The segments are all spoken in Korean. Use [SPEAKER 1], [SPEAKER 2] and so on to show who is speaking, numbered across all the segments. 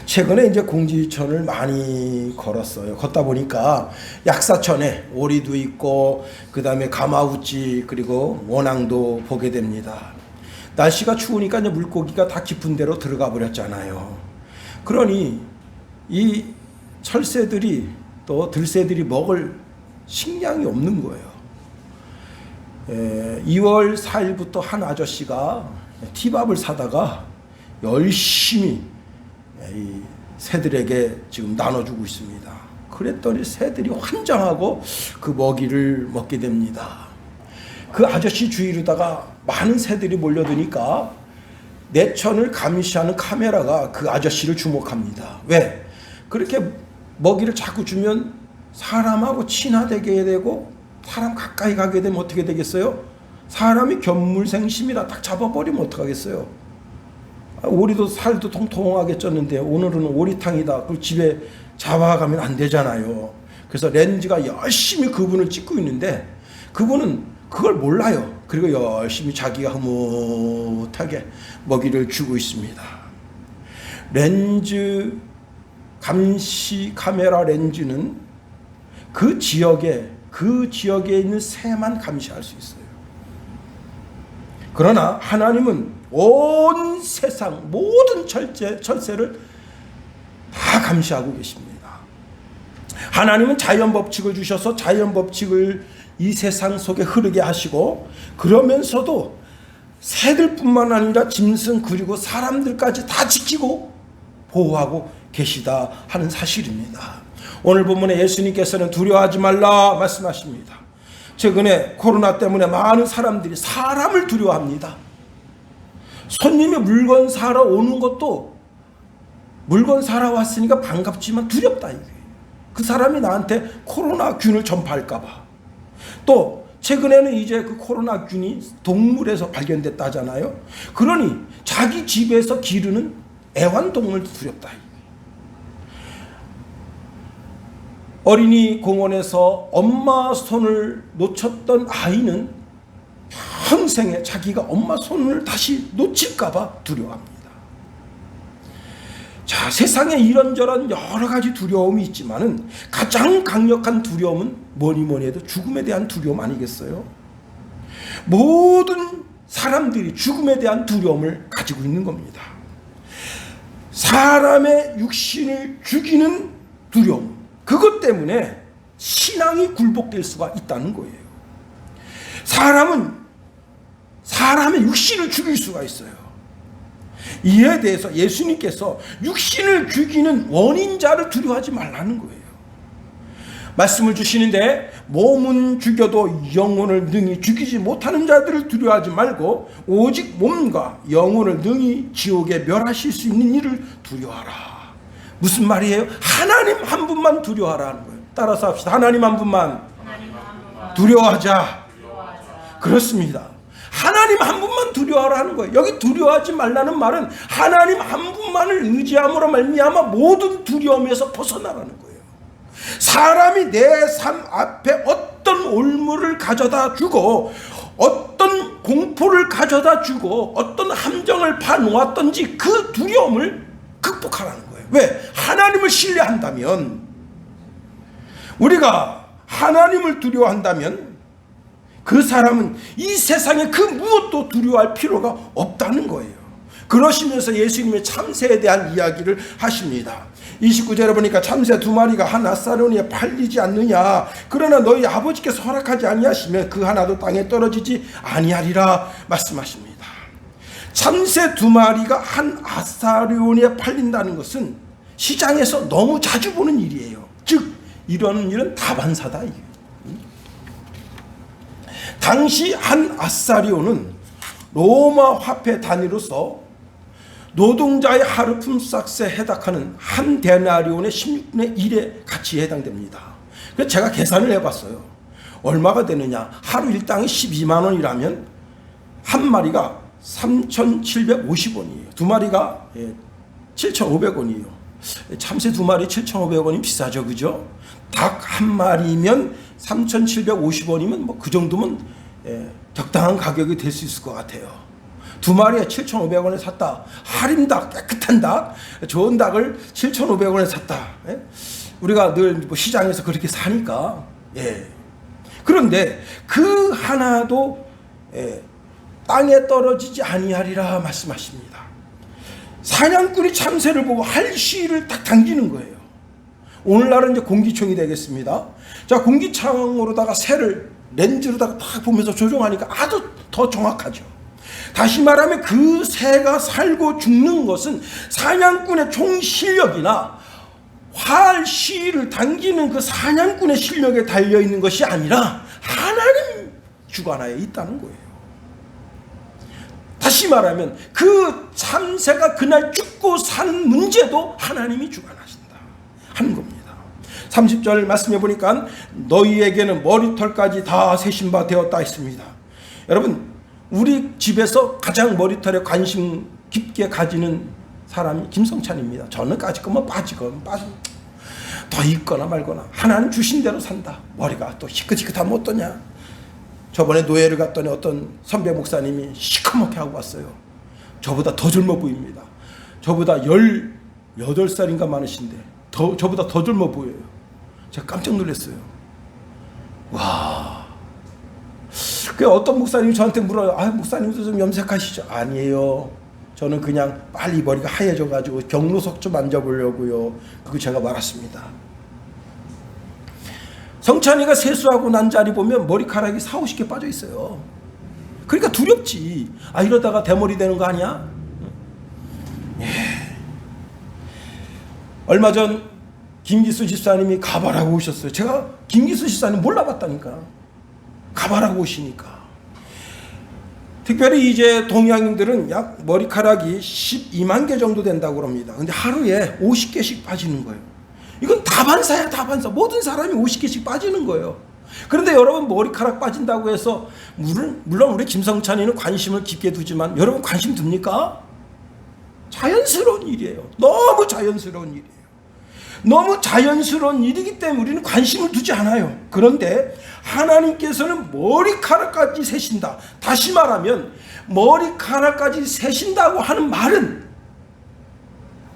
[SPEAKER 1] 최근에 이제 공지천을 많이 걸었어요. 걷다 보니까 약사천에 오리도 있고 그다음에 가마우치 그리고 원앙도 보게 됩니다. 날씨가 추우니까 이제 물고기가 다 깊은 데로 들어가 버렸잖아요. 그러니 이 철새들이 또 들새들이 먹을 식량이 없는 거예요. 2월 4일부터 한 아저씨가 티밥을 사다가 열심히 이 새들에게 지금 나눠주고 있습니다. 그랬더니 새들이 환장하고 그 먹이를 먹게 됩니다. 그 아저씨 주위로다가 많은 새들이 몰려드니까 내천을 감시하는 카메라가 그 아저씨를 주목합니다. 왜? 그렇게 먹이를 자꾸 주면 사람하고 친화되게 되고 사람 가까이 가게 되면 어떻게 되겠어요? 사람이 견물생심이라 딱 잡아버리면 어떡하겠어요? 오리도 살도 통통하게 쪘는데 오늘은 오리탕이다. 그걸 집에 잡아가면 안 되잖아요. 그래서 렌즈가 열심히 그분을 찍고 있는데 그분은 그걸 몰라요. 그리고 열심히 자기가 흐뭇하게 먹이를 주고 있습니다. 렌즈 감시 카메라 렌즈는 그 지역에 있는 새만 감시할 수 있어요. 그러나 하나님은 온 세상 모든 철새를 다 감시하고 계십니다. 하나님은 자연 법칙을 주셔서 자연 법칙을 이 세상 속에 흐르게 하시고 그러면서도 새들뿐만 아니라 짐승 그리고 사람들까지 다 지키고 보호하고 계시다 하는 사실입니다. 오늘 본문에 예수님께서는 두려워하지 말라 말씀하십니다. 최근에 코로나 때문에 많은 사람들이 사람을 두려워합니다. 손님이 물건 사러 오는 것도 물건 사러 왔으니까 반갑지만 두렵다 이게. 그 사람이 나한테 코로나균을 전파할까 봐. 또 최근에는 이제 그 코로나균이 동물에서 발견됐다잖아요. 그러니 자기 집에서 기르는 애완동물도 두렵다. 어린이 공원에서 엄마 손을 놓쳤던 아이는 평생에 자기가 엄마 손을 다시 놓칠까 봐 두려워합니다. 자, 세상에 이런저런 여러 가지 두려움이 있지만은 가장 강력한 두려움은 뭐니 해도 죽음에 대한 두려움 아니겠어요? 모든 사람들이 죽음에 대한 두려움을 가지고 있는 겁니다. 사람의 육신을 죽이는 두려움, 그것 때문에 신앙이 굴복될 수가 있다는 거예요. 사람은 사람의 육신을 죽일 수가 있어요. 이에 대해서 예수님께서 육신을 죽이는 원인자를 두려워하지 말라는 거예요. 말씀을 주시는데 몸은 죽여도 영혼을 능히 죽이지 못하는 자들을 두려워하지 말고 오직 몸과 영혼을 능히 지옥에 멸하실 수 있는 이를 두려워하라. 무슨 말이에요? 하나님 한 분만 두려워하라는 거예요. 따라서 합시다. 하나님 한 분만 두려워하자. 그렇습니다. 하나님 한 분만 두려워하라 하는 거예요. 여기 두려워하지 말라는 말은 하나님 한 분만을 의지함으로 말미암아 모든 두려움에서 벗어나라는 거예요. 사람이 내 삶 앞에 어떤 올무를 가져다 주고 어떤 공포를 가져다 주고 어떤 함정을 파놓았던지 그 두려움을 극복하라는 거예요. 왜? 하나님을 신뢰한다면, 우리가 하나님을 두려워한다면 그 사람은 이 세상에 그 무엇도 두려워할 필요가 없다는 거예요. 그러시면서 예수님의 참새에 대한 이야기를 하십니다. 29절에 보니까 참새 2마리가 한 아사로니에 팔리지 않느냐. 그러나 너희 아버지께서 허락하지 아니하시면 그 하나도 땅에 떨어지지 아니하리라 말씀하십니다. 참새 2마리가 한 아사로니에 팔린다는 것은 시장에서 너무 자주 보는 일이에요. 즉 이런 일은 다반사다. 당시 한 아사리온은 로마 화폐 단위로서 노동자의 하루 품삯에 해당하는 한 데나리온의 16분의 1의 가치에 해당됩니다. 그래서 제가 계산을 해봤어요. 얼마가 되느냐. 하루 일당이 12만 원이라면 한 마리가 3,750원이에요. 2마리가 7,500원이에요. 참새 2마리 7,500원이 비싸죠, 그죠? 닭 한 마리면 3,750원이면 뭐 그 정도면 적당한 가격이 될 수 있을 것 같아요. 두 마리에 7,500원에 샀다. 할인닭, 깨끗한 닭, 좋은 닭을 7,500원에 샀다. 예? 우리가 늘 뭐 시장에서 그렇게 사니까. 예. 그런데 그 하나도 땅에 떨어지지 아니하리라 말씀하십니다. 사냥꾼이 참새를 보고 할시를 딱 당기는 거예요. 오늘날은 이제 공기총이 되겠습니다. 자, 공기총으로다가 새를 렌즈로다가 딱 보면서 조종하니까 아주 더 정확하죠. 다시 말하면 그 새가 살고 죽는 것은 사냥꾼의 총 실력이나 활 시를 당기는 그 사냥꾼의 실력에 달려 있는 것이 아니라 하나님 주관하에 있다는 거예요. 다시 말하면 그 참새가 그날 죽고 사는 문제도 하나님이 주관하신다 하는 겁니다. 30절 말씀해 보니까 너희에게는 머리털까지 다 세신 바 되었다 했습니다. 여러분, 우리 집에서 가장 머리털에 관심 깊게 가지는 사람이 김성찬입니다. 저는 까짓거면 빠지건 더 있거나 말거나 하나님 주신 대로 산다. 머리가 또 희끗희끗하면 어떠냐. 저번에 노예를 갔더니 어떤 선배 목사님이 시커멓게 하고 왔어요. 저보다 더 젊어 보입니다. 저보다 18살인가 많으신데 저보다 더 젊어 보여요. 제가 깜짝 놀랐어요. 와. 그 어떤 목사님이 저한테 물어요. 아, 목사님도 좀 염색하시죠? 아니에요. 저는 그냥 빨리 머리가 하얘져가지고 경로석 좀 만져보려고요. 그거 제가 말았습니다. 성찬이가 세수하고 난 자리 보면 머리카락이 40-50개 빠져 있어요. 그러니까 두렵지. 아, 이러다가 대머리 되는 거 아니야? 예. 얼마 전 김기수 집사님이 가발하고 오셨어요. 제가 김기수 집사님 몰라봤다니까. 가발하고 오시니까. 특별히 이제 동양인들은 약 머리카락이 12만 개 정도 된다고 합니다. 근데 하루에 50개씩 빠지는 거예요. 이건 다반사야, 다반사. 모든 사람이 50개씩 빠지는 거예요. 그런데 여러분, 머리카락 빠진다고 해서 물론 우리 김성찬이는 관심을 깊게 두지만 여러분 관심 둡니까? 자연스러운 일이에요. 너무 자연스러운 일이에요. 너무 자연스러운 일이기 때문에 우리는 관심을 두지 않아요. 그런데 하나님께서는 머리카락까지 세신다. 다시 말하면 머리카락까지 세신다고 하는 말은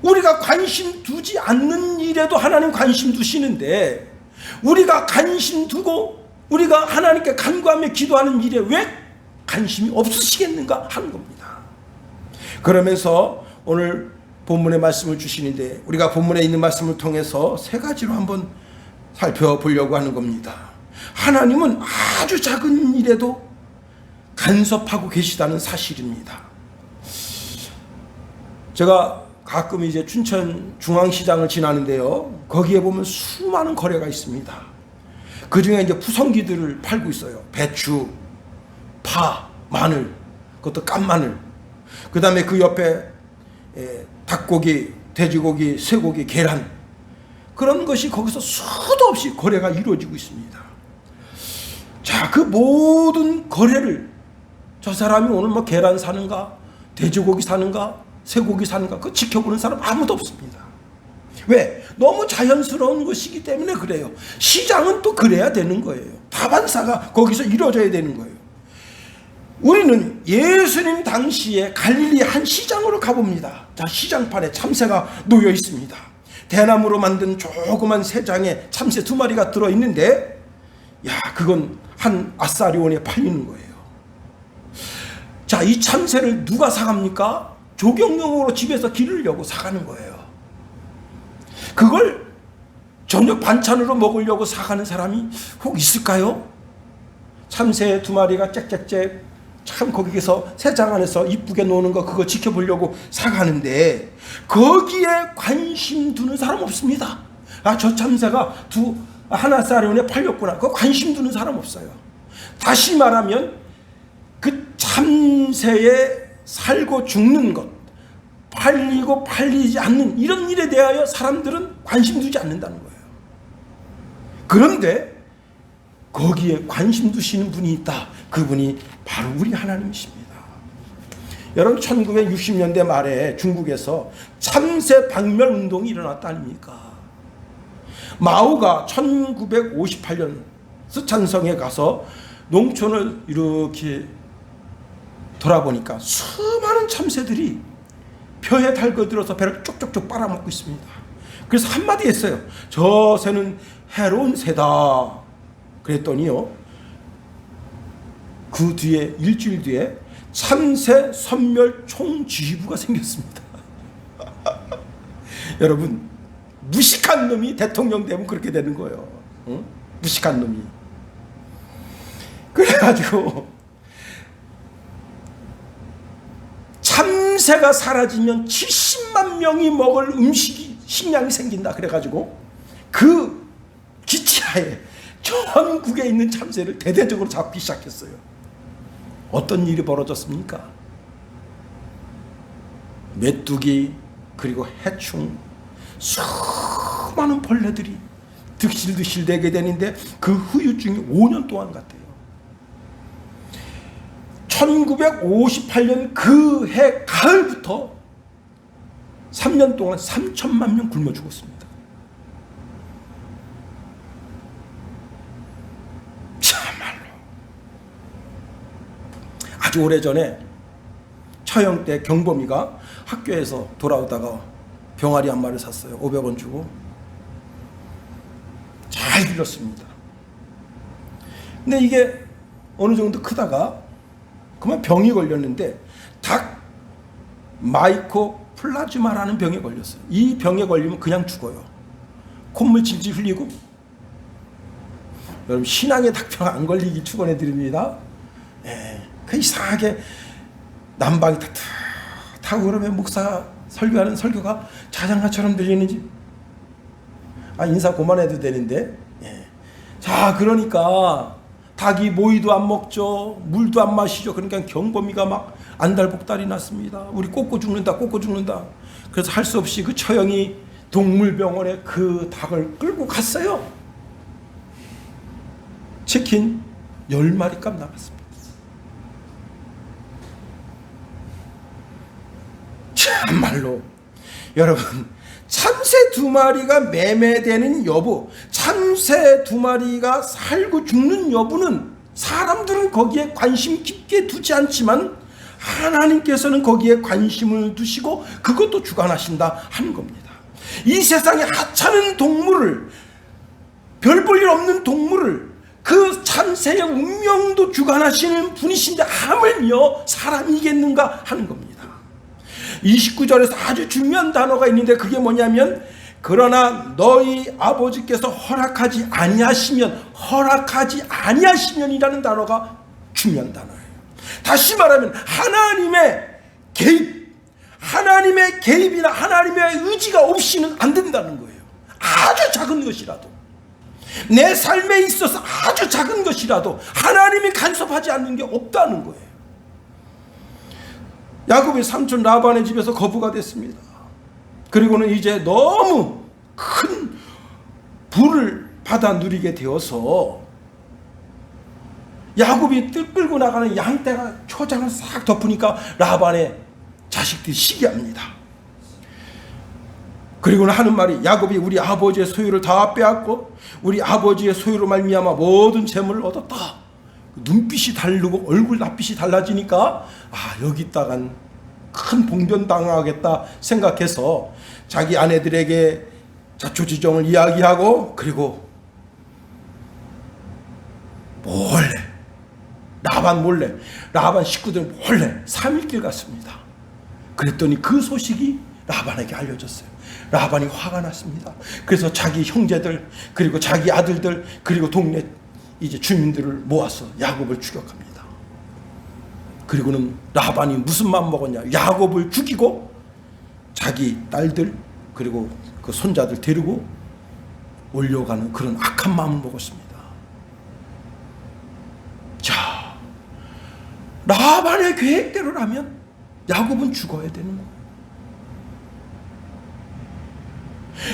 [SPEAKER 1] 우리가 관심 두지 않는 일에도 하나님 관심 두시는데 우리가 관심 두고 우리가 하나님께 간구하며 기도하는 일에 왜 관심이 없으시겠는가 하는 겁니다. 그러면서 오늘 본문의 말씀을 주시는데 우리가 본문에 있는 말씀을 통해서 세 가지로 한번 살펴보려고 하는 겁니다. 하나님은 아주 작은 일에도 간섭하고 계시다는 사실입니다. 제가 가끔 이제 춘천 중앙시장을 지나는데요. 거기에 보면 수많은 거래가 있습니다. 그 중에 이제 푸성기들을 팔고 있어요. 배추, 파, 마늘, 그것도 깐마늘. 그 다음에 그 옆에 닭고기, 돼지고기, 쇠고기, 계란. 그런 것이 거기서 수도 없이 거래가 이루어지고 있습니다. 자, 그 모든 거래를 저 사람이 오늘 뭐 계란 사는가, 돼지고기 사는가, 쇠고기 사는가, 그거 지켜보는 사람 아무도 없습니다. 왜? 너무 자연스러운 것이기 때문에 그래요. 시장은 또 그래야 되는 거예요. 다반사가 거기서 이루어져야 되는 거예요. 우리는 예수님 당시에 갈릴리 한 시장으로 가봅니다. 자, 시장판에 참새가 놓여 있습니다. 대나무로 만든 조그만 새장에 참새 2마리가 들어있는데, 야, 그건 한 아사리온에 팔리는 거예요. 자, 이 참새를 누가 사갑니까? 조경용으로 집에서 기르려고 사가는 거예요. 그걸 저녁 반찬으로 먹으려고 사가는 사람이 혹 있을까요? 참새 2마리가 짹짹짹 참 거기서 새장 안에서 이쁘게 노는 거 그거 지켜보려고 사가는데 거기에 관심 두는 사람 없습니다. 아, 저 참새가 하나짜리원에 팔렸구나. 그거 관심 두는 사람 없어요. 다시 말하면 그 참새에 살고 죽는 것, 팔리고 팔리지 않는 이런 일에 대하여 사람들은 관심 두지 않는다는 거예요. 그런데 거기에 관심 두시는 분이 있다. 그분이 바로 우리 하나님이십니다. 여러분, 1960년대 말에 중국에서 참새 박멸 운동이 일어났다 아닙니까? 마오가 1958년 스촨성에 가서 농촌을 이렇게 돌아보니까 수많은 참새들이 벼에 달궈들어서 배를 쪽쪽쪽 빨아먹고 있습니다. 그래서 한마디 했어요. 저 새는 해로운 새다. 그랬더니요, 그 뒤에 일주일 뒤에 참새 선멸 총지휘부가 생겼습니다. 여러분, 무식한 놈이 대통령 되면 그렇게 되는 거예요. 응? 무식한 놈이. 그래가지고 참새가 사라지면 70만 명이 먹을 식량이 생긴다. 그래가지고 그 기치하에 전국에 있는 참새를 대대적으로 잡기 시작했어요. 어떤 일이 벌어졌습니까? 메뚜기, 그리고 해충, 수많은 벌레들이 득실득실 되게 되는데 그 후유증이 5년 동안 갔대요. 1958년 그 해 가을부터 3년 동안 3천만 명 굶어 죽었습니다. 참말로. 아주 오래전에 처형 때 경범이가 학교에서 돌아오다가 병아리 한 마리 샀어요. 500원 주고. 잘 길렀습니다. 근데 이게 어느 정도 크다가 그만 병이 걸렸는데 닭 마이코플라즈마라는 병에 걸렸어요. 이 병에 걸리면 그냥 죽어요. 콧물 질질 흘리고. 여러분, 신앙의 닭병 안 걸리기 축원해 드립니다. 그 이상하게 난방이 타고 그러면 목사 설교하는 설교가 자장가처럼 들리는지. 인사 그만해도 되는데. 자, 그러니까 닭이 모이도 안 먹죠. 물도 안 마시죠. 그러니까 경범이가 막 안달복달이 났습니다. 우리 꽂고 죽는다, 꽂고 죽는다. 그래서 할 수 없이 그 처형이 동물병원에 그 닭을 끌고 갔어요. 치킨 10마리 값 나갔습니다. 참말로 여러분, 참새 2마리가 매매되는 여부, 참새 2마리가 살고 죽는 여부는 사람들은 거기에 관심 깊게 두지 않지만 하나님께서는 거기에 관심을 두시고 그것도 주관하신다 하는 겁니다. 이 세상에 하찮은 동물을, 별 볼 일 없는 동물을 그 참새의 운명도 주관하시는 분이신데 하물며 사람이겠는가 하는 겁니다. 29절에서 아주 중요한 단어가 있는데 그게 뭐냐면, 그러나 너희 아버지께서 허락하지 아니하시면이라는 단어가 중요한 단어예요. 다시 말하면 하나님의 개입이나 하나님의 의지가 없이는 안 된다는 거예요. 아주 작은 것이라도, 내 삶에 있어서 아주 작은 것이라도 하나님이 간섭하지 않는 게 없다는 거예요. 야곱의 삼촌 라반의 집에서 거부가 됐습니다. 그리고는 이제 너무 큰 부를 받아 누리게 되어서 야곱이 뜰 끌고 나가는 양떼가 초장을 싹 덮으니까 라반의 자식들이 시기합니다. 그리고는 하는 말이, 야곱이 우리 아버지의 소유를 다 빼앗고 우리 아버지의 소유로 말미암아 모든 재물을 얻었다. 눈빛이 다르고 얼굴 낯빛이 달라지니까 여기다간 큰 봉변당하겠다 생각해서 자기 아내들에게 자초지종을 이야기하고, 그리고 라반 식구들 몰래 3일길 갔습니다. 그랬더니 그 소식이 라반에게 알려졌어요. 라반이 화가 났습니다. 그래서 자기 형제들, 그리고 자기 아들들, 그리고 동네 이제 주민들을 모아서 야곱을 추격합니다. 그리고는 라반이 무슨 마음 먹었냐, 야곱을 죽이고 자기 딸들 그리고 그 손자들 데리고 올려가는 그런 악한 마음을 먹었습니다. 자, 라반의 계획대로라면 야곱은 죽어야 되는 거예요.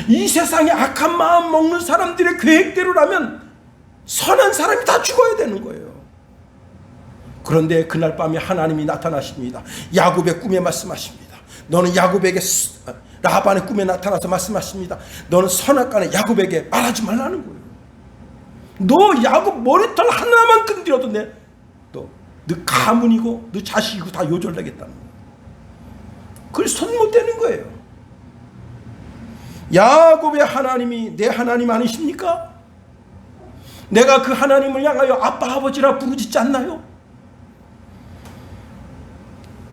[SPEAKER 1] 이 세상에 악한 마음 먹는 사람들의 계획대로라면 선한 사람이 다 죽어야 되는 거예요. 그런데 그날 밤에 하나님이 나타나십니다. 야곱의 꿈에 말씀하십니다. 너는 야곱에게, 라반의 꿈에 나타나서 말씀하십니다. 너는 선악간에 야곱에게 말하지 말라는 거예요. 너 야곱 머리털 하나만 건드려도 너 너 가문이고 너 자식이고 다 요절되겠다는 거예요. 그걸 손 못 대는 거예요. 야곱의 하나님이 내 하나님 아니십니까? 내가 그 하나님을 향하여 아빠 아버지라 부르짖지 않나요?